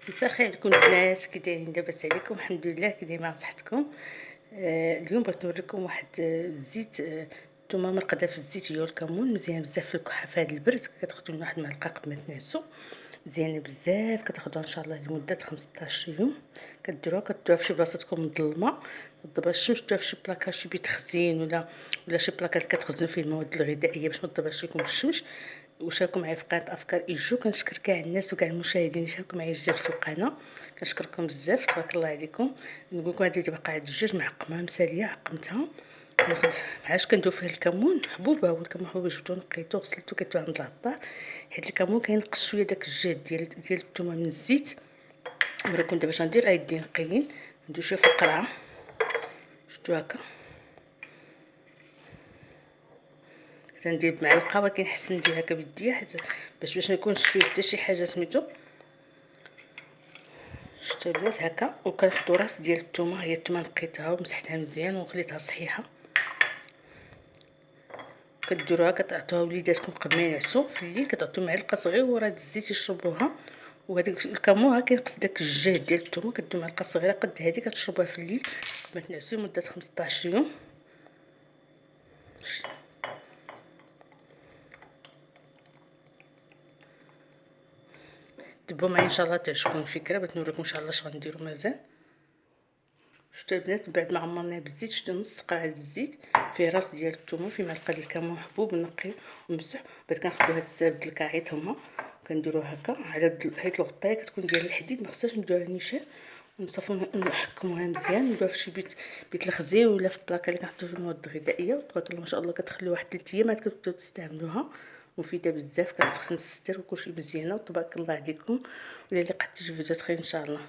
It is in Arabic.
مساء الخير لكم البنات، كي دايرين؟ لاباس عليكم؟ الحمد لله. كي دايما نصحتكم. اليوم بغيت نوريكم واحد الزيت. نتوما مرقده في الزيت هي والكمون، مزيان بزاف في الكحه في هذا البرد. كتاخذوا واحد المعلقه قبل ما تنعسوا، مزيانه بزاف. كتاخذوها ان شاء الله لمده 15 يوم. كديروها في شي بلاصتكم مظلمه، ضربه الشمس. ديروها في شي بلاكا، شي بيت خزين ولا شي بلاكا اللي كتخزنوا فيه المواد الغذائيه باش ما تضربش لكم الشمس. وشاركوا معايا في قناه افكار ايجو. كنشكر كاع الناس وكاع المشاهدين اللي شاركوا معايا جداد في القناه، كنشكركم بزاف، تبارك الله عليكم. نقول لكم هذه تبقى عاد الدجاج معقمه مساليه، عقمتها. ناخذ معاش كندير فيه الكمون حبوب. ها هو الكمون حبوب، جبتو نقيتو غسلتو كيطلع عند العطار. حيت الكمون كينقص شويه داك الجهد ديال الثومه من الزيت. نوريكم دابا اش غندير. يدي نقيين، ندير شويه في القرعه، شفتو هكا. كندير بمعلقه، ولكن حسن ندير هكا بيديا حيت باش ما يكونش فيه حتى شي حاجه سميتو. شفتوا البنات هكا. وكناخذوا راس ديال الثومه، هي الثومه نقيتها ومسحتها مزيان وخليتها صحيحه. كديروها كتعطوها وليداتكم قبل ما ينعسوا في الليل، كتعطيو معلقه صغيره د الزيت يشربوها. وهذيك الكمون كينقص داك الجهد ديال الثومه. كديروا معلقه صغيره قد هذه، كتشربوها في الليل قبل ما تنعسوا لمده 15 يوم. تبعوا معايا ان شاء الله تعجبكم الفكره. بغيت نوريكم ان شاء الله اش غنديروا مازال. شفتوا البنات بعد ما عمرناه بالزيت، شفتوا نص قرعه الزيت فيه راس ديال الثومه، فيه معلقه ديال الكمون حبوب نقي ومسح. بعد كناخذوا هاد السبت الكاعيط هما كنديروه هكا على هاد الغطايه. كتكون ديال الحديد، ما خصهاش نديروها نيشان. ونصافو نحكموها مزيان، نديروها في شي بيت الخزين ولا في بلاكه اللي كنحطوا فيه المواد الغذائيه. تبارك الله ما شاء الله. كتخليو واحد 3 ايام عاد كتبداو تستعملوها، مفيده بزاف. كتسخن الستر وكلشي مزيانه، وتبارك الله عليكم. ولا اللي قعدتي في فيديوهات خير ان شاء الله.